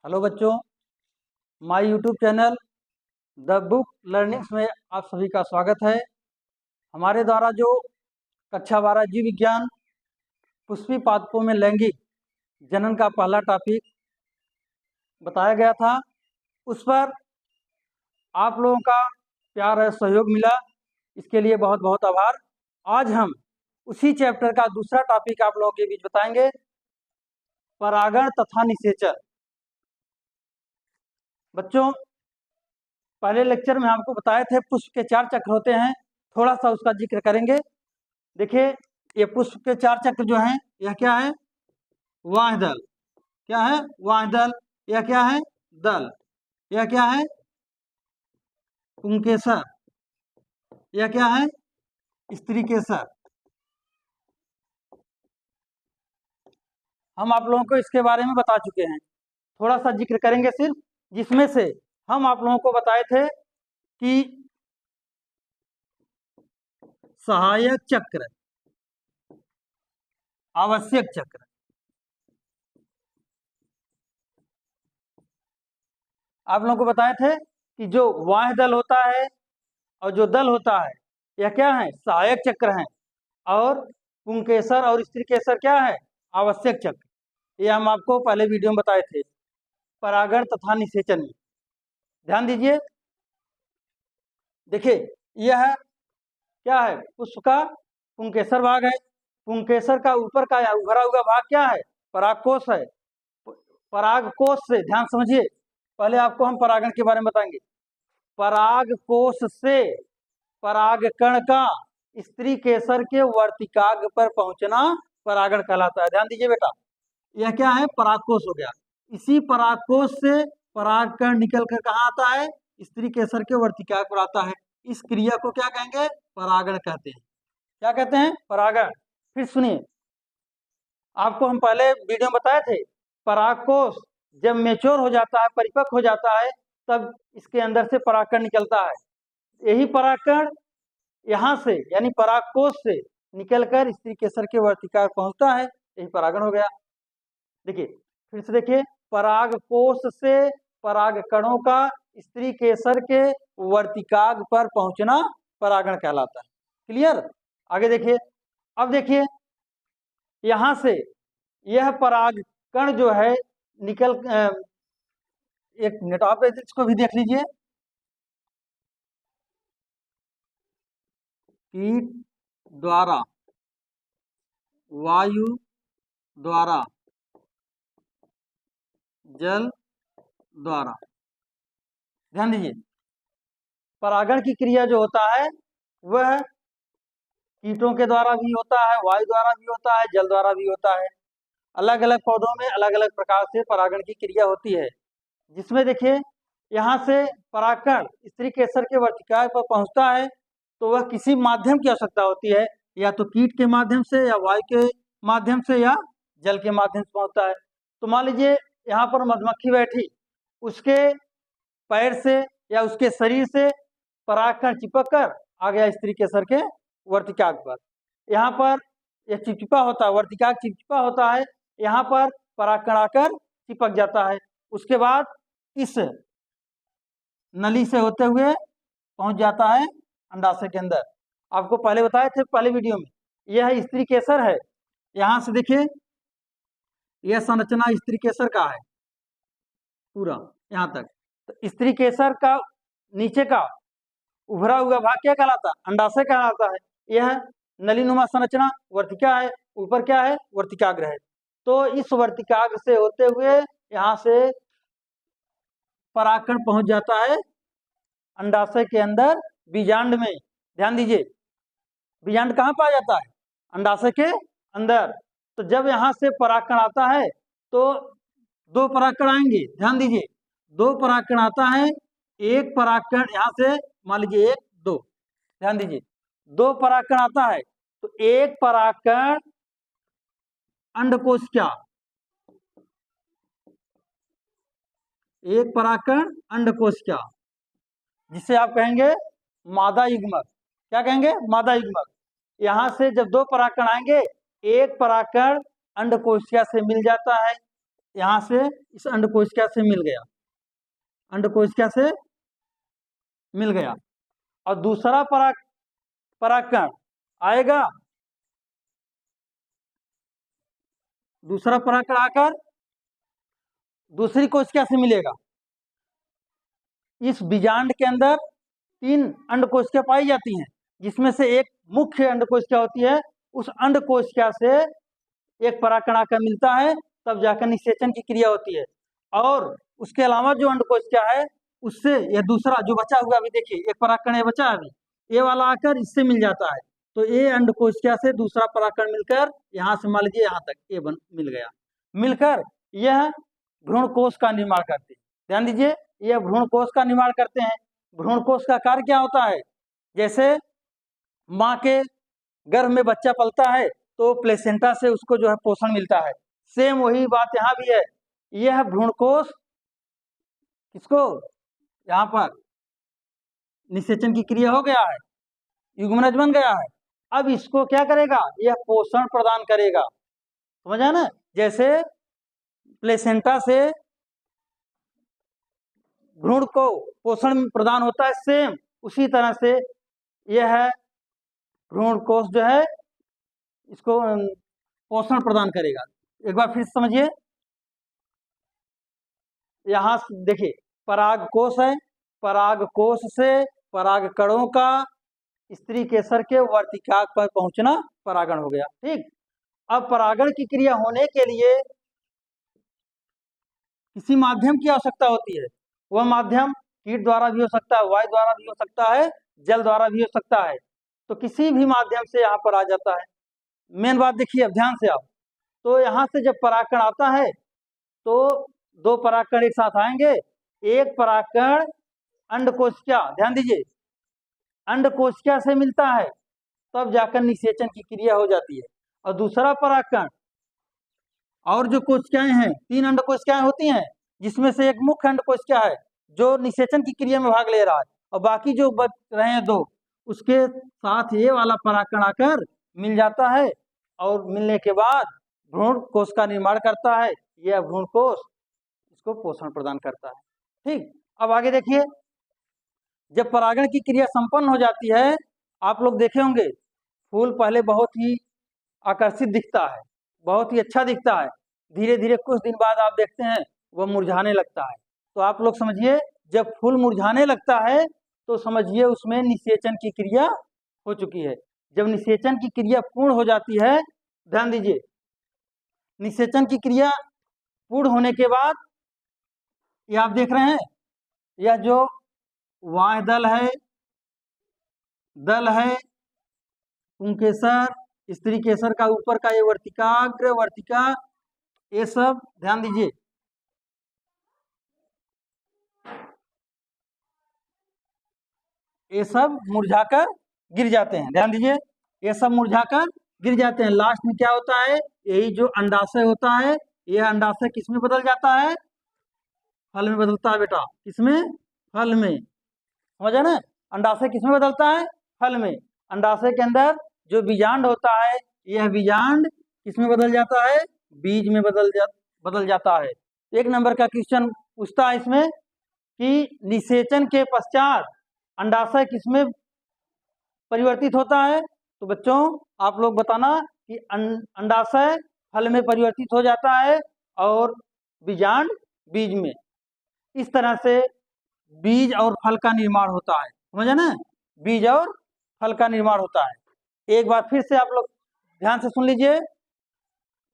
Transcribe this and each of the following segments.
Hello बच्चों, my YouTube channel the book learnings में आप सभी का स्वागत है। हमारे द्वारा जो कक्षा 12 जीव विज्ञान पुष्पी पादपों में लैंगिक जनन का पहला टॉपिक बताया गया था, उस पर आप लोगों का प्यार और सहयोग मिला, इसके लिए बहुत बहुत आभार। आज हम उसी चैप्टर का दूसरा टॉपिक आप लोगों के बीच बताएंगे, परागण तथा निषेचन। बच्चों, पहले लेक्चर में आपको बताए थे पुष्प के 4 चक्र होते हैं, थोड़ा सा उसका जिक्र करेंगे। देखिए, ये पुष्प के 4 चक्र जो हैं, यह क्या है? वाह्यदल। क्या है? वाह्यदल। यह क्या है? दल। यह क्या है? पुंकेसर। यह क्या है? स्त्रीकेसर। हम आप लोगों को इसके बारे में बता चुके हैं, थोड़ा सा जिक्र करेंगे सिर्फ, जिसमें से हम आप लोगों को बताए थे कि सहायक चक्र, आवश्यक चक्र। आप लोगों को बताए थे कि जो वाह्य दल होता है और जो दल होता है, यह क्या है? सहायक चक्र हैं। और पुंकेसर और स्त्रीकेसर क्या है? आवश्यक चक्र। ये हम आपको पहले वीडियो में बताए थे, परागण तथा निषेचन में। ध्यान दीजिए, देखिए, यह क्या है? पुष्प का पुंकेसर भाग है। पुंकेसर का ऊपर का उभरा हुआ भाग क्या है? परागकोश है। परागकोश से, ध्यान समझिए, पहले आपको हम परागण के बारे में बताएंगे। परागकोश से परागकण का स्त्री केसर के वर्तिकाग्र पर पहुंचना परागण कहलाता है। ध्यान दीजिए बेटा, यह क्या है? परागकोश हो गया। इसी परागकोश से परागकण निकल कर कहाँ आता है? स्त्री केसर के वर्तिकाग्र पर आता है। इस क्रिया को क्या कहेंगे? परागण कहते हैं। क्या कहते हैं? परागण। फिर सुनिए, आपको हम पहले वीडियो में बताए थे, परागकोश जब मेच्योर हो जाता है, परिपक्व हो जाता है, तब इसके अंदर से परागकण निकलता है। यही परागकण यहाँ से, यानी परागकोश से निकलकर स्त्री केसर के वर्तिकाग्र पहुंचता है, यही परागण हो गया। देखिए, फिर से देखिए, परागकोश से परागकणों का स्त्री केसर के वर्तिकाग्र पर पहुंचना परागण कहलाता है। क्लियर? आगे देखिए, अब देखिए, यहां से यह परागकण जो है निकल, एक मिनट आप इसको भी देख लीजिए। कीट द्वारा, वायु द्वारा, जल द्वारा। ध्यान दीजिए, परागण की क्रिया जो होता है वह कीटों के द्वारा भी होता है, वायु द्वारा भी होता है, जल द्वारा भी होता है। अलग अलग पौधों में अलग अलग प्रकार से परागण की क्रिया होती है, जिसमें देखिए, यहाँ से परागकण स्त्री केसर के वर्तिकाग्र पर पहुंचता है, तो वह किसी माध्यम की आवश्यकता होती है, या तो कीट के माध्यम से, या वायु के माध्यम से, या जल के माध्यम से पहुंचता है। तो मान लीजिए यहाँ पर मधुमक्खी बैठी, उसके पैर से या उसके शरीर से परागकण चिपक कर आ गया स्त्री केसर के वर्तिकाग्र पर। यहाँ पर यह चिपचिपा होता है, वर्तिकाग्र चिपचिपा होता है, यहाँ पर परागकण आकर चिपक जाता है। उसके बाद इस नली से होते हुए पहुंच जाता है अंडाशय के अंदर। आपको पहले बताए थे पहले वीडियो में, यह स्त्री केसर है। यहाँ से देखिए, यह संरचना स्त्री केसर का है पूरा यहाँ तक। तो स्त्री केसर का नीचे का उभरा हुआ भाग क्या कहलाता है? अंडाशय कहलाता है। यह नलीनुमा संरचना वर्तिका है, ऊपर क्या है? वर्तिकाग्र है। तो इस वर्तिकाग्र से होते हुए यहाँ से परागकण पहुंच जाता है अंडाशय के अंदर बीजांड में। ध्यान दीजिए, बीजांड कहाँ पाया जाता है? अंडाशय के अंदर। तो जब यहाँ से परागकण आता है तो 2 परागकण आएंगे। ध्यान दीजिए, 2 परागकण आता है। एक परागकण यहाँ से, मान लीजिए 1 2, ध्यान दीजिए, 2 परागकण आता है, तो एक परागकण अंडकोश क्या, एक परागकण अंडकोश क्या, जिसे आप कहेंगे मादा युग्मक। क्या कहेंगे? मादा युग्मक। यहाँ से जब 2 परागकण आएंगे, एक परागकण अंडकोशिका से मिल जाता है, यहाँ से इस अंडकोशिका से मिल गया, अंडकोशिका से मिल गया। और दूसरा परागकण आएगा, दूसरा परागकण आकर दूसरी कोशिका से मिलेगा। इस बीजांड के अंदर 3 अंडकोशिका पाई जाती हैं, जिसमें से एक मुख्य अंडकोशिका होती है। उस अंडकोशिका से एक परागकण आकर मिलता है, तब जाकर निषेचन की क्रिया होती है। और उसके अलावा जो अंडकोशिका है उससे यह दूसरा जो बचा हुआ, अभी देखिए एक परागकण ये बचा है, अभी ये वाला आकर इससे मिल जाता है। तो ये अंडकोशिका से दूसरा परागकण मिलकर यहाँ से मान लीजिए यहाँ तक ये मिल गया, मिलकर यह भ्रूणकोश का निर्माण करते हैं। ध्यान दीजिए, यह भ्रूणकोश का निर्माण करते हैं। भ्रूणकोश का कार्य क्या होता है? जैसे माँ के गर्भ में बच्चा पलता है तो प्लेसेंटा से उसको जो है पोषण मिलता है, सेम वही बात यहाँ भी है। यह भ्रूणकोश इसको यहाँ पर निषेचन की क्रिया हो गया है, युग्मनज बन गया है। अब इसको क्या करेगा? यह पोषण प्रदान करेगा, समझा ना? जैसे प्लेसेंटा से भ्रूण को पोषण प्रदान होता है, सेम उसी तरह से यह भ्रूणकोश जो है इसको पोषण प्रदान करेगा। एक बार फिर समझिए, यहाँ देखिए परागकोश है, परागकोश से परागकणों का स्त्री केसर के वर्तिकाग्र पर पहुंचना परागण हो गया। ठीक, अब परागण की क्रिया होने के लिए किसी माध्यम की आवश्यकता होती है। वह माध्यम कीट द्वारा भी हो सकता है, वायु द्वारा भी हो सकता है, जल द्वारा भी हो सकता है। तो किसी भी माध्यम से यहाँ पर आ जाता है। मेन बात देखिए अब ध्यान से आप, तो यहाँ से जब परागकण आता है तो 2 परागकण एक साथ आएंगे। एक परागकण अंडकोशिका, ध्यान दीजिए, अंडकोशिका से मिलता है, तब जाकर निषेचन की क्रिया हो जाती है। और दूसरा परागकण, और जो कोशिकाएं हैं 3 अंडकोशिकाएं होती हैं, जिसमें से एक मुख्य अंडकोशिका है जो निषेचन की क्रिया में भाग ले रहा है, और बाकी जो बच रहे हैं 2, उसके साथ ये वाला परागकण आकर मिल जाता है और मिलने के बाद भ्रूण कोश का निर्माण करता है। यह भ्रूण कोश इसको पोषण प्रदान करता है। ठीक, अब आगे देखिए, जब परागण की क्रिया संपन्न हो जाती है, आप लोग देखे होंगे फूल पहले बहुत ही आकर्षित दिखता है, बहुत ही अच्छा दिखता है, धीरे धीरे कुछ दिन बाद आप देखते हैं वह मुरझाने लगता है। तो आप लोग समझिए, जब फूल मुरझाने लगता है तो समझिए उसमें निषेचन की क्रिया हो चुकी है। जब निषेचन की क्रिया पूर्ण हो जाती है, ध्यान दीजिए, निषेचन की क्रिया पूर्ण होने के बाद ये आप देख रहे हैं, यह जो वाह दल है पुंकेसर, स्त्री केसर का ऊपर का ये वर्तिकाग्र, वर्तिका, ये सब ध्यान दीजिए, ये सब मुरझाकर गिर जाते हैं। ध्यान दीजिए, ये सब मुरझाकर गिर जाते हैं। लास्ट में क्या होता है? यही जो अंडाशय होता है, यह अंडाशय किसमें बदल जाता है? फल में बदलता है बेटा। किसमें? फल में, समझा ना? अंडाशय किसमें बदलता है? फल में। अंडाशय के अंदर जो बीजांड होता है, यह बीजांड किसमें बदल जाता है? बीज में बदल जाता है। 1 नंबर का क्वेश्चन पूछता है इसमें कि निषेचन के पश्चात अंडाशय किसमें परिवर्तित होता है? तो बच्चों आप लोग बताना कि अंडाशय फल में परिवर्तित हो जाता है और बीजांड बीज में। इस तरह से बीज और फल का निर्माण होता है, समझे ना? बीज और फल का निर्माण होता है। एक बार फिर से आप लोग ध्यान से सुन लीजिए,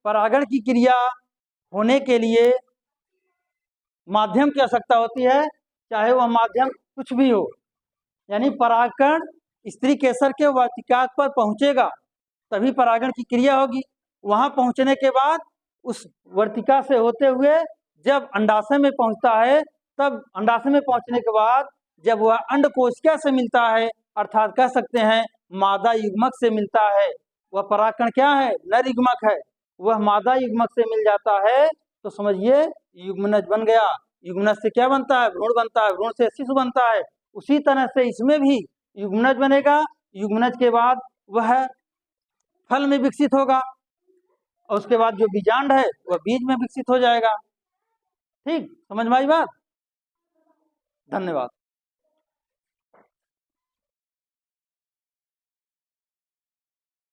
परागण की क्रिया होने के लिए माध्यम की आवश्यकता होती है, चाहे वह माध्यम कुछ भी हो। यानी परागकण स्त्री केसर के वर्तिकाग्र पर पहुंचेगा तभी परागण की क्रिया होगी। वहां पहुंचने के बाद उस वर्तिका से होते हुए जब अंडाशय में पहुंचता है, तब अंडाशय में पहुंचने के बाद जब वह अंडकोशिका से मिलता है, अर्थात कह सकते हैं मादा युग्मक से मिलता है, वह परागकण क्या है? नर युग्मक है। वह मादा युग्मक से मिल जाता है तो समझिए युग्मनज बन गया। युग्मनज से क्या बनता है? भ्रूण बनता है, भ्रूण से शिशु बनता है। उसी तरह से इसमें भी युग्मनज बनेगा। युग्मनज के बाद वह फल में विकसित होगा और उसके बाद जो बीजांड है वह बीज में विकसित हो जाएगा। ठीक, समझ में आई बात? धन्यवाद।